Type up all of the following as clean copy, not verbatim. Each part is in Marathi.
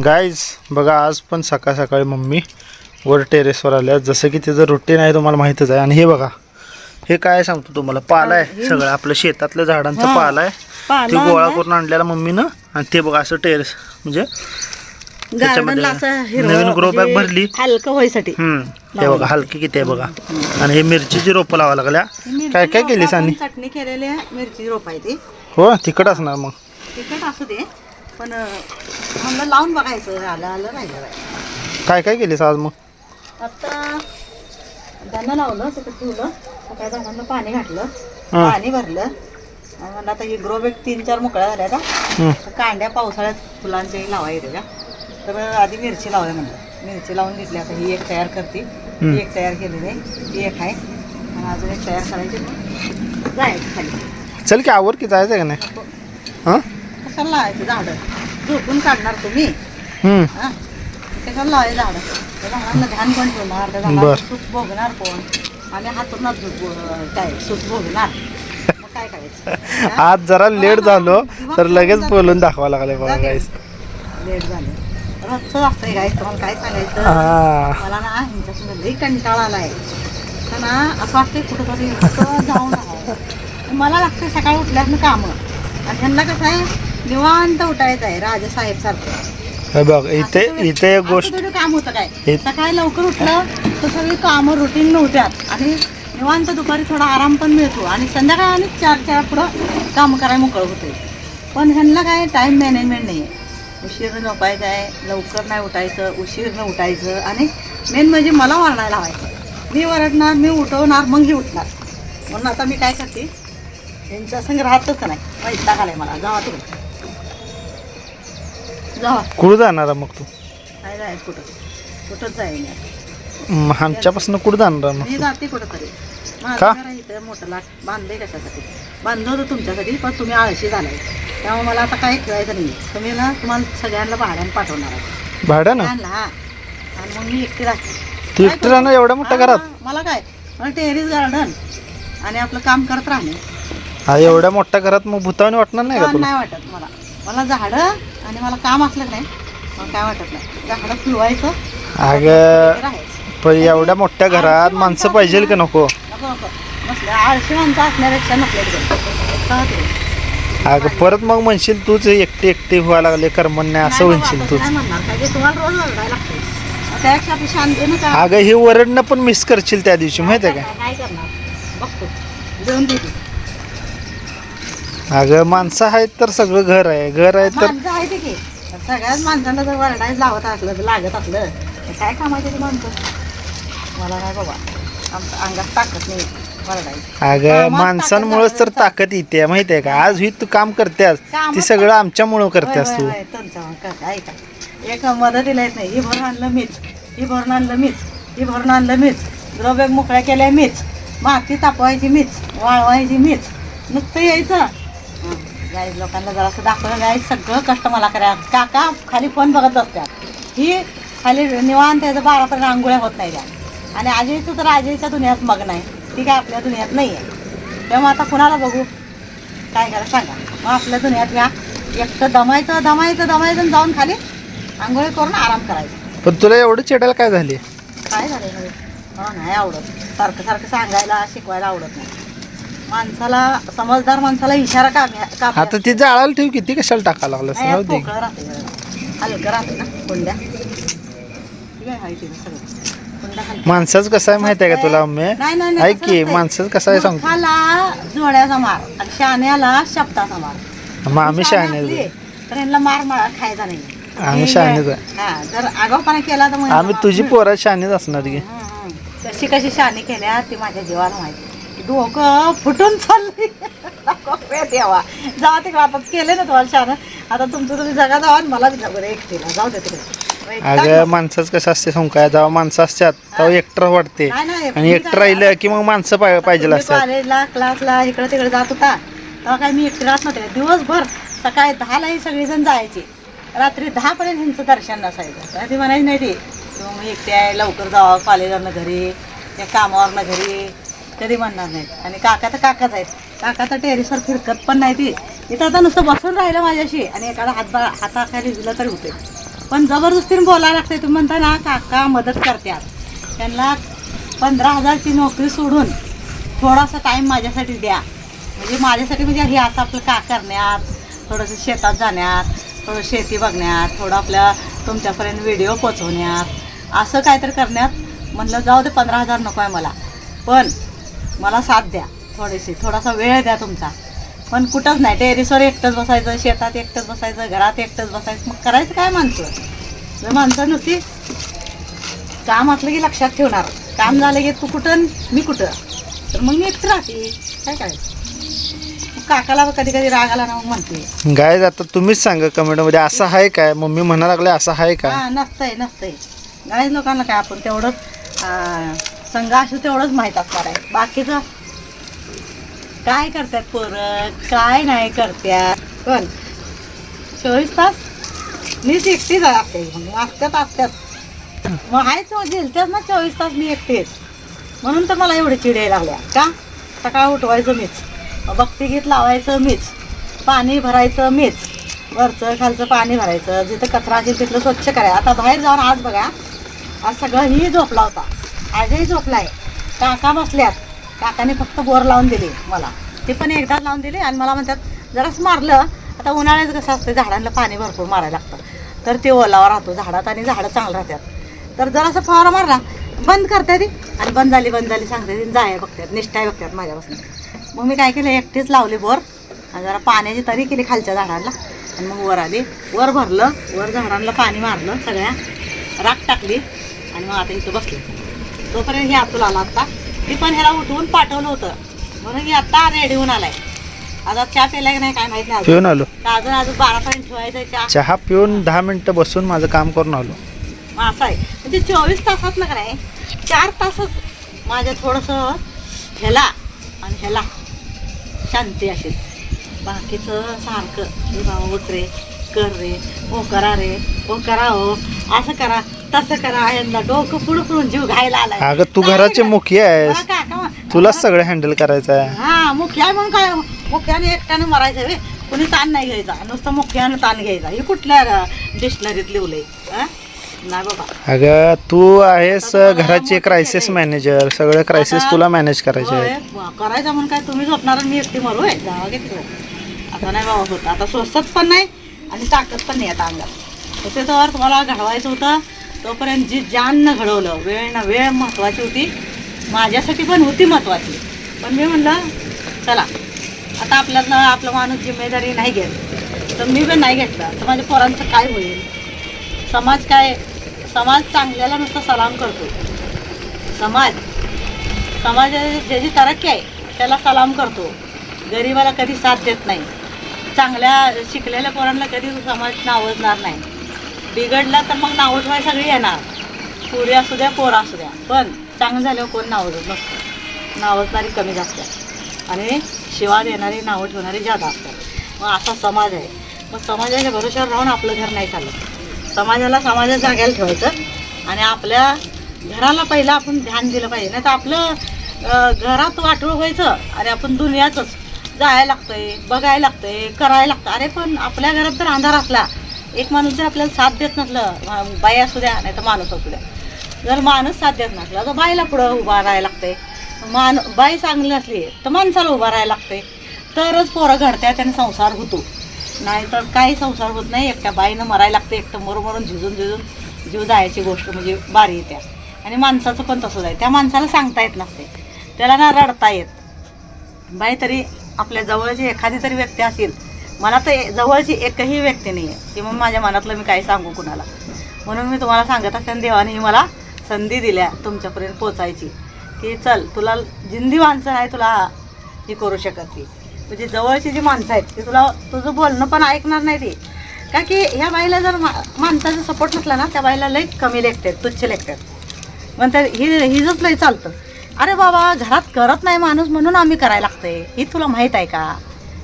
गाईज बघा, आज पण सकाळ सकाळी मम्मी वर टेरेसवर आल्या. जसं की तिचं रुटीन आहे तुम्हाला माहीतच आहे. आणि हे बघा, हे काय सांगतो तुम्हाला, पाला आहे सगळं आपलं शेतातल्या झाडांचा पाला आहे. ते गोळा करून आणलेला मम्मीनं. आणि ते बघा असं टेरेस म्हणजे त्याच्यामध्ये नवीन ग्रो बॅग भरली हलकं व्हायसाठी. ते बघा हलकी किती आहे बघा. आणि हे मिरचीची रोपं लावा लागल्या. काय काय केलीस? आणि चटणी केलेली मिरची रोप आहे ती. हो तिखट असणार मग. तिखट असू दे पण म्हणलं लावून बघायचं. आलं आलं राहिलं. काय काय केलीस आज मग? आता धान्य लावलं, तिथं ठेवलं. त्या धान्यांना पाणी घातलं, पाणी भरलं. आणि म्हणलं आता ही ग्रो बॅग 3-4 मोकळ्या झाल्या का कांड्या पावसाळ्यात फुलांच्या लावायच्या का. तर आधी मिरची लावूया म्हणलं. मिरची लावून घेतली. आता ही एक तयार करते, ही एक तयार केलेली आहे, ही एक आहे. आणि अजून एक तयार करायची, जायचं खाली. चल की आवर की जायचं का नाही? हां कशाला लावायचं झाडं? झोपून काढणार तुम्ही. हां कशाला लावायचं झाडं? त्या झाडांना ध्यान कोण ठेवणार? त्या झाडांना सुख भोगणार कोण? आणि हातूनच काय सुख भोगणार? मग काय करायचं? आज जरा लेट झालो तर लगेच बोलून दाखवा लागले बघा गाईस. लेट झालं रोजच असतंय गाईस. तुम्हाला काय सांगायचं, मला ना ह्यांच्यासमोर लई कंटाळा आलाय. तर ना असं वाटतंय कुठंतरी जाऊन राहावं. मला लागतंय सकाळी उठल्यानं कामं. आणि ह्यांना कसं आहे, निवांत उठायचं आहे राजसाहेब सारखं. बघ इथे इथे एक गोष्ट काम होतं काय, सकाळी लवकर उठलं तर सगळी कामं रुटीन नव्हत्यात. आणि निवांत दुपारी थोडा आराम पण मिळतो. आणि संध्याकाळी आणि 4 पुढं कामं करायला मोकळं होते. पण ह्यांना काय टाईम मॅनेजमेंट नाही आहे. उशीरनं झोपायचं आहे, लवकर नाही उठायचं, उशीरनं उठायचं. आणि मेन म्हणजे मला वरडायला लावायचं. मी वरडणार, मी उठवणार, मग ही उठणार. म्हणून आता मी काय करते, त्यांच्या संग राहतच नाही. वैताग आलाय मला. जावा तिकडे, जावा. कुठं जाणार मग तू? काय जायचं कुठं? कुठंच जाईल. आमच्यापासून कुठं जाणार मग? मी जाते कुठं तरी. का? माझं इथं मोठं लाट बांधलंय कशासाठी? बांधलं होतं तुमच्यासाठी, पण तुम्ही आळशी झालाय. त्यामुळे मला आता काही खेळायचं नाही. तुम्ही ना तुम्हाला सगळ्यांना भाड्यानं पाठवणार आहे. भाड्यानं? हा. आणि मग मी एकटी राहते. तू एकटी राहणार एवढ्या मोठ्या घरात? मला काय, मला टेरेस गार्डन आणि आपलं काम करत राहणे. हा एवढ्या मोठ्या घरात मग भूतावणी वाटणार नाही का तुला? नाही वाटत मला. मला झाडं आणि मला काम असलं नाही मला काय वाटत नाही. झाडं फुलवायचं, अगं राहायचं. पण एवढ्या मोठ्या घरात माणसं पाहिजे का नको? नको नको नसले आळशी माणसं असण्यापेक्षा नसले. अगं परत मग म्हणशील तूच एकटी एकटी व्हायला लागले करमन नाही असं म्हणशील तूच. काय म्हणणार काय, तुम्हाला रोज ओरडायला लागते. त्यापेक्षा आपली शांतीनं काय. अगं ही वरडणं पण मिस करशील त्या दिवशी माहिती आहे का? काय करणार बघतो, देऊन देते. अगं माणसं आहेत तर सगळं घर आहे, घर आहे तर माणसं आहे की. सगळ्याच माणसांना जर वरडायला लावत असलं तर लागत असलं तर काय कामायचं ते माणसं. मला नाही बाबा, आमच्या अंगात ताकद नाही वरडायची. अगं माणसांमुळेच तर ताकद येते माहिती आहे का? आज ही तू काम करतेस ती सगळं आमच्यामुळं करतेस तू. ऐका, एक मदतीला येत नाही. ही भरून आणलं मीच, ही भरून आणलं मीच, ही भरून आणलं मीच, द्रव्य मोकळ्या केल्या मीच, माती तापवायची मीच, वाळवायची मीच. नुसतं यायचं गाईज लोकांना जरासं दाखवलं. गाईज सगळं कष्ट मला करा. काका खाली फोन बघत असतात. ही खाली निवांत यायचं 12 आंघोळ्या होत नाही त्या. आणि आजीचं तर आजीच्या दुनियात मग्न आहे, ती काय आपल्या दुनियात नाही आहे. तेव्हा आता कुणाला बघू, काय करा सांगा. मग आपल्या दुनियात या एकटं दमायचं दमायचं दमायचं आणि जाऊन खाली आंघोळी करून आराम करायचा. पण तुला एवढं चिडायला काय झाले? काय झालं म्हणजे नाही आवडत. सारखं सारखं सांगायला शिकवायला आवडत नाही. माणसाला, समजदार माणसाला इशारा का आता ती जाळायला ठेव, किती कशाला टाकायला लागलं? पोकळं राहते, हलकं राहते ना कोंड्या. सगळं माणसाच कसं आहे माहिती आहे का तुला मम्मी? ऐक की माणसाच कसं आहे सांगतो. मूर्खाला जोड्याचा मार आणि शहाण्याला शब्दाचा मार. मग आम्ही शहाणे तर यांना मार खायचा नाही. आम्ही शहाणेच आहे. जर आगाऊपणा केला तर आम्ही तुझी पोरं शहाणेच असणार की. कशी कशी शहाणी केल्या ती माझ्या जीवाला माहिती. डोकं फुटून चालली देवा. जावा तिकडे. आता केले ना तुम्हाला शहाणं, आता तुमचं तुम्ही जगा जावा आणि मला बी एकटीला जाऊ दे तिकडे. अगं माणसाच कसं असते सांगू काय, जेव्हा माणसं असतात तेव्हा एकटं वाटते. आणि एकटं राहिलं की मग माणसं पाहिजे असतात. कॉलेजला क्लासला इकडे तिकडे जात होता तेव्हा काय मी एकटी राहत नव्हते. दिवसभर सकाळी 10लाही सगळेजण जायचे, रात्री 10पर्यंत ह्यांचं दर्शन नसायचं. ती म्हणायची नाही ती तुम्ही एकटी आहे, लवकर जावं कॉलेजवरनं घरी, या कामावरनं घरी, कधी म्हणणार नाहीत. आणि काका तर काकाच आहेत. काका तर टेरेसवर फिरकत पण नाही ती. इथं आता नुसतं बसून राहिलं माझ्याशी आणि एखादा हाताखाली दिलं तरी होते. पण जबरदस्तीने बोलायला लागते. तुम्ही म्हणता ना काका मदत करतात, त्यांना 15,000ची नोकरी सोडून थोडासा टाईम माझ्यासाठी द्या. म्हणजे माझ्यासाठी म्हणजे हे असं आपलं का करण्यात, थोडंसं शेतात जाण्यात, थोडं शेती बघण्यात, थोडं आपल्या तुमच्यापर्यंत व्हिडिओ पोचवण्यात, असं काहीतरी करण्यात म्हणलं जाऊ दे. 15,000 नको आहे मला, पण मला साथ द्या, थोडासा वेळ द्या तुमचा. पण कुठंच नाही, टेरेसवर एकटंच बसायचं, शेतात एकटंच बसायचं, घरात एकटंच बसायचं. मग करायचं काय माणसं? जर माणसं नुसती काम असलं की लक्षात ठेवणार, काम झालं की तू कुठं मी कुठं, तर मग मी एकटं राहते. काय करायचं? काकाला कधी कधी राग आला ना मग म्हणते गाय आता तुम्हीच सांगा कमेंटमध्ये असं आहे काय. मम्मी म्हणा लागले असं आहे काय. हां, नसतंय गाईज लोकांना काय आपण तेवढंच संघ असं तेवढंच माहीत असणार आहे. बाकीचं काय करतात पोरं, काय नाही करतात. पण 24 तास मीच एकटीच असते, असतात मग आहेच झेलतेच ना 24 तास मी एकटेच. म्हणून तर मला एवढे चिड यायला लागल्या का. सकाळ उठवायचं मीच, बघती गीत लावायचं मीच, पाणी भरायचं मीच, वरचं खालचं पाणी भरायचं, जिथं कचरा असेल तिथलं स्वच्छ करायचं. आता बाहेर जाऊन आज बघा, आज सगळं ही झोपला होता, आजही झोपला आहे. काका बसल्यात, काकाने फक्त बोर लावून दिली मला, ते पण एकदाच लावून दिली. आणि मला म्हणतात जरासं मारलं, आता उन्हाळ्याचं कसं असतं झाडांना पाणी भरपूर मारायला लागतं, तर ते ओलावा राहतो झाडात आणि झाडं चांगलं राहतात. तर जरासं फवारा मारला, बंद करते ती, आणि बंद झाली सांगते ती, जाय बघतात, निष्ठाय बघतात माझ्यापासून. मग मी काय केलं, एकटीच लावली बोर, आणि जरा पाण्याची तरी केली खालच्या झाडांना, आणि मग वर आली, वर भरलं, वर झाडांना पाणी मारलं, सगळ्या राख टाकली, आणि मग आता इथं बसले. तोपर्यंत हे आतून आला आता, ती पण ह्याला उठवून पाठवलं होतं, म्हणून मी आता रेडी होऊन आलाय. आता चहा प्यायला की नाही काय माहित नाही, पिऊन आलो. अजून 12 पर्यंत ठेवायचं चहा पिऊन 10 मिनिटं बसून माझं काम करून आलो. असं आहे. म्हणजे 24 तासात ना का नाही 4 तासच माझ्या थोडंसं ह्याला आणि ह्याला शांती असेल. बाकीचं सारखं हे बाबा उठ रे, कर रे, ओ करा रे, ओ करा, हो असं करा तसं करा, यांना डोकं पुढं पुढून जीव घायला आलाय. अगं तू घराचे मुखी आहेस, तुलाच सगळं हँडल करायचं आहे. हा, मुख्य आहे म्हणून काय, मुख्याने एकट्याने मरायचं वे, कुणी ताण नाही घ्यायचा, नुसतं मुख्यानं ताण घ्यायचा. हे कुठल्या डिक्शनरीत लिवलंय? नाही बाबा. अगं तू आहेस घराची क्रायसिस मॅनेजर, सगळे क्रायसिस तुला मॅनेज करायचे आहेत. करायचं म्हणून काय तुम्ही झोपणार मी एकटी मरू आहे? जावा घेतलं आता नाही बाबा होत. आता स्वस्त पण नाही आणि ताकद पण नाही आता अंगात. तसे तर तुम्हाला घडवायचं होतं, तोपर्यंत जी जान घडवलं. वेळ ना वेळ महत्त्वाची होती, माझ्यासाठी पण होती महत्त्वाची. पण मी म्हणलं चला आता आपल्याला आपला माणूस जिम्मेदारी नाही घेत, तर मी पण नाही घेतलं तर माझ्या पोरांचं काय होईल? समाज चांगल्याला नुसतं सलाम करतो. समाजाची ज्याची तरक्की आहे त्याला सलाम करतो, गरिबाला कधी साथ देत नाही. चांगल्या शिकलेल्या पोरांना कधी समाज नावजणार नाही. बिघडला तर मग नाव ठेवाय सगळी येणार, पुरी असू द्या पोरं असू द्या. पण चांगलं झाल्यावर कोण नावजत नसतं, नावजणारी कमी जास्त आणि शिवा देणारी नावं ठेवणारी जादा असतात. मग असा समाज आहे. मग समाजाच्या भरोश्यावर राहून आपलं घर नाही चालत. समाजाच्या जाग्याला ठेवायचं आणि आपल्या घराला पहिलं आपण ध्यान दिलं पाहिजे. नाही तर आपलं घरात वाटोळ व्हायचं आणि आपण दुनियातच जायला लागतंय, बघायला लागतंय, करायला लागतं. अरे पण आपल्या घरात जर अंधार असला, एक माणूस जर आपल्याला साथ देत नसलं, बाई असू द्या नाही तर माणूस असू द्या, जर माणूस साथ देत नसला तर बाईला पुढं उभा राहायला लागतंय. बाई चांगली नसली तर माणसाला उभा राहायला लागतंय, तरच पोरं घडतात आणि संसार होतो. नाही तर काही संसार होत नाही. एकट्या बाईनं मरायला लागतं, एकटं मरून झिजून जीव जायची गोष्ट म्हणजे बारी येत्या. आणि माणसाचं पण तसंच आहे, त्या माणसाला सांगता येत नसते, त्याला ना रडता येत. बाई तरी आपल्या जवळची एखादी तरी व्यक्ती असेल, मला तर जवळची एकही व्यक्ती नाही आहे की मग माझ्या मनातलं मी काही सांगू कुणाला. म्हणून मी तुम्हाला सांगत असते, देवाने मला संधी दिल्या तुमच्यापर्यंत पोचायची, की चल तुला जिंदी माणसं नाही तुला हे करू शकत. ती म्हणजे जवळची जी माणसं आहेत ती तुला तुझं बोलणं पण ऐकणार नाही. ती का की ह्या बाईला जर माणसाचा सपोर्ट नसला ना, त्या बाईला लई कमी लेखतात, तुच्छ लेखतात. म्हणतात हिजंच लई चालतं. अरे बाबा घरात करत नाही माणूस म्हणून आम्ही करायला लागतंय, ही तुला माहीत आहे का?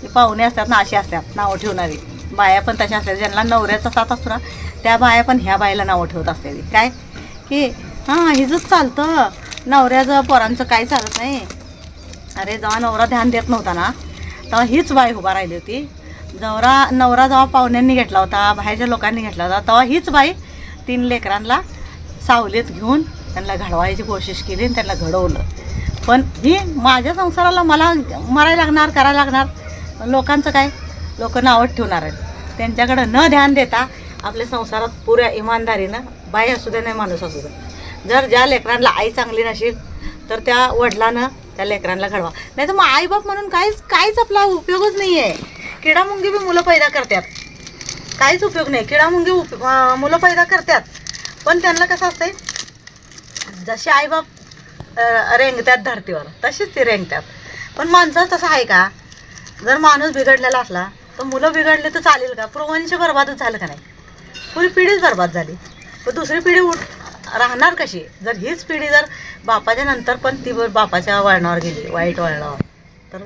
ही पाहुणे असतात ना अशी असतात नावं ठेवणारी बाया पण तशा असतात. ज्यांना नवऱ्याचा साथ असतो ना त्या बाया पण ह्या बाईला नावं ठेवत असते. काय की हां हिजंच चालतं, नवऱ्याचं पोरांचं काही चालत नाही. अरे जेव्हा नवरा ध्यान देत नव्हता ना तेव्हा हीच बाई उभा राहिली होती. नवरा जेव्हा पाहुण्यांनी घेतला होता, बाहेरच्या लोकांनी घेतला होता, तेव्हा हीच बाई 3 लेकरांना सावलीत घेऊन त्यांना घडवायची कोशिश केली आणि त्यांना घडवलं. पण ही माझ्या संसाराला मला मरायला लागणार, करायला लागणार. लोकांचं काय, लोक नावं ठेवणार आहेत. त्यांच्याकडं न ध्यान देता आपल्या संसारात पुऱ्या इमानदारीनं, बाई असू दे नाही माणूस असू दे, जर ज्या लेकरांना आई चांगली नसेल तर त्या वडिलानं त्या लेकरांना घडवा. नाही तर मग आईबाप म्हणून काहीच आपला उपयोगच नाही आहे. किडामुंगी बी मुलं पैदा करतात, काहीच उपयोग नाही. किडामुंगी मुलं पैदा करतात, पण त्यांना कसं असतंय, जसे आईबाप रेंगतात धरतीवर तशीच ती रेंगतात. पण माणसाचं तसं आहे का? जर माणूस बिघडलेला असला तर मुलं बिघडले तर चालेल का? प्रवंश बरबादच झालं का नाही? पुरी पिढीच बरबाद झाली. पण दुसरी पिढी राहणार कशी? जर हीच पिढी जर बापाच्या नंतर पण ती बापाच्या वळणावर गेली, वाईट वळणावर, तर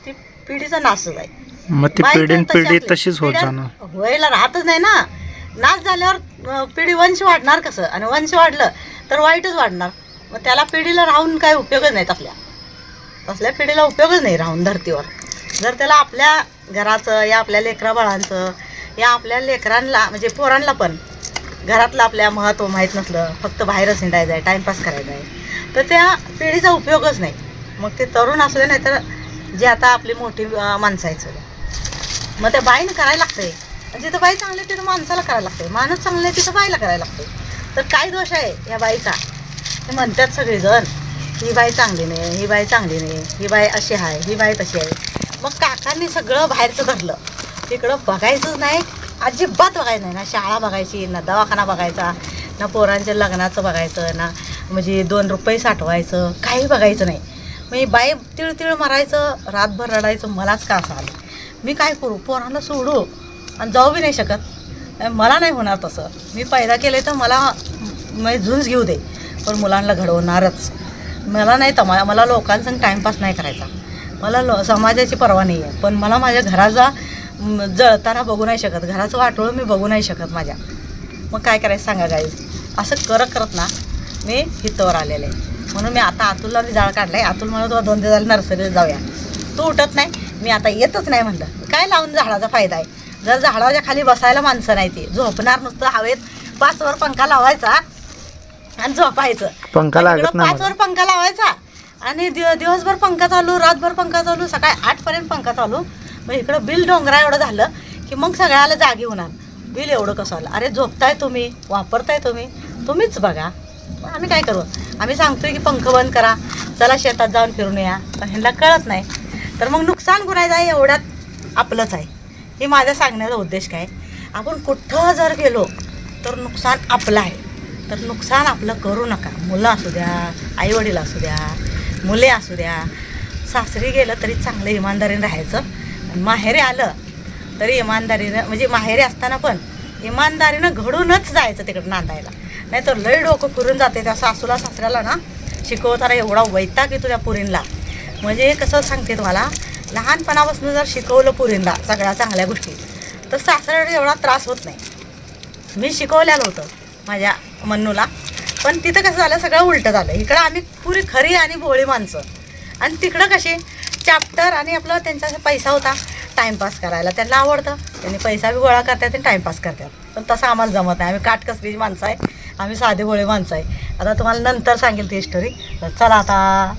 ती पिढीचा नाशच आहे. मग ती पिढी तशीच होत जाणार, व्हायला राहतच नाही ना. नाश झाल्यावर पिढी वंश वाढणार कसं? आणि वंश वाढलं तर वाईटच वाढणार. मग त्याला पिढीला राहून काय उपयोगच नाही. तसल्या पिढीला उपयोगच नाही राहून धरतीवर. जर त्याला आपल्या घराचं, या आपल्या लेकरा बाळांचं, या आपल्या लेकरांना म्हणजे पोरांना पण घरातलं आपल्या महत्त्व माहीत नसलं, फक्त बाहेरच हिंडायचं आहे, टाईमपास करायचा आहे, तर त्या पिढीचा उपयोगच नाही. मग ते तरुण असू दे, नाही तर जे आता आपली मोठी माणसं आहेत सगळं, मग त्या बाईनं करायला लागतंय. आणि जिथं बाई चांगली आहे तिथं माणसाला करायला लागते, माणूस चांगलं आहे तिथं बाईला करायला लागते. तर काय दोष आहे या बाईचा? ते म्हणतात सगळेजण, ही बाई चांगली नाही, ही बाई चांगली नाही, ही बाई अशी आहे, ही बाई तशी आहे. मग काकांनी सगळं बाहेरचं धरलं, तिकडं बघायचंच नाही, अजिबात बघायचं नाही. ना शाळा बघायची, ना दवाखाना बघायचा, ना पोरांच्या लग्नाचं बघायचं, ना म्हणजे 2 रुपये साठवायचं, काही बघायचं नाही. मग ही बाई तिळ मारायचं, रातभर रडायचं. मलाच का असं आलं, मी काय करू? पोरांना सोडू आणि जाऊ बी नाही शकत. मला नाही होणार तसं. मी पैदा केले तर मला झुंज घेऊ दे, पण मुलांना घडवणारच. मला नाही मला लोकांसंग टाईमपास नाही करायचा. मला समाजाची पर्वा नाही आहे, पण मला माझ्या घराचा जळताना बघू नाही शकत, घराचं वाटोळं मी बघू नाही शकत माझ्या. मग काय करायचं सांगा गाईज? असं करत ना मी हितवर आलेले आहे. म्हणून मी आता अतुलला मी जाळ काढला आहे. अतुल म्हणत होता 2 दिवस झाले नर्सरीला जाऊया, तू उठत नाही, मी आता येतच नाही म्हणलं. काय लावून झाडाचा फायदा आहे? जर झाडाच्या खाली बसायला माणसं नाही, ती झोपणार नुसतं हवेत. 5 वर पंखा लावायचा आणि झोपायचं. पंखा लागत नाही. 5 वर पंखा लावायचा आणि दिवसभर पंखा चालू, रातभर पंखा चालू, सकाळी 8 पर्यंत पंखा चालू. मग इकडं बिल डोंगरा एवढं झालं की मग सगळ्याला जागी होणार. बिल एवढं कसं आलं? अरे झोपताय तुम्ही, वापरताय तुम्हीच बघा. आम्ही काय करू? आम्ही सांगतोय की पंख बंद करा, चला शेतात जाऊन फिरून या, पण ह्यांना कळत नाही. तर मग नुकसान कुणाचं आहे? एवढ्यात आपलंच आहे. हे माझ्या सांगण्याचा उद्देश काय? आपण कुठं जर गेलो तर नुकसान आपलं आहे. तर नुकसान आपलं करू नका. मुलं असू द्या, आईवडील असू द्या, मुले असू द्या. सासरी गेलं तरी चांगलं इमानदारीनं राहायचं, आणि माहेरी आलं तरी इमानदारीनं, म्हणजे माहेरी असताना पण इमानदारीनं घडूनच जायचं तिकडं नांदायला. नाही तर लय डोकं फिरून जाते. त्या सासूला सासऱ्याला ना शिकवताना एवढा वैताग येतो त्या पुरींला. म्हणजे कसं सांगते तुम्हाला, लहानपणापासून जर शिकवलं पुरींला सगळ्या चांगल्या गोष्टी, तर सासऱ्याला एवढा त्रास होत नाही. मी शिकवलेलं होतं माझ्या मन्नूला, पण तिथं कसं झालं, सगळं उलटं झालं. इकडं आम्ही पुरी खरी आणि भोळी माणसं, आणि तिकडं कशी चॅप्टर, आणि आपलं त्यांचा पैसा होता टाईमपास करायला. त्यांना आवडतं, त्यांनी पैसा बी गोळा करतात आणि टाईमपास करतात. पण तसं आम्हाला जमत नाही. आम्ही काटकसरीची माणसं आहे, आम्ही साधे भोळे माणसं आहे. आता तुम्हाला नंतर सांगेल ती हिस्टरी. तर चला आता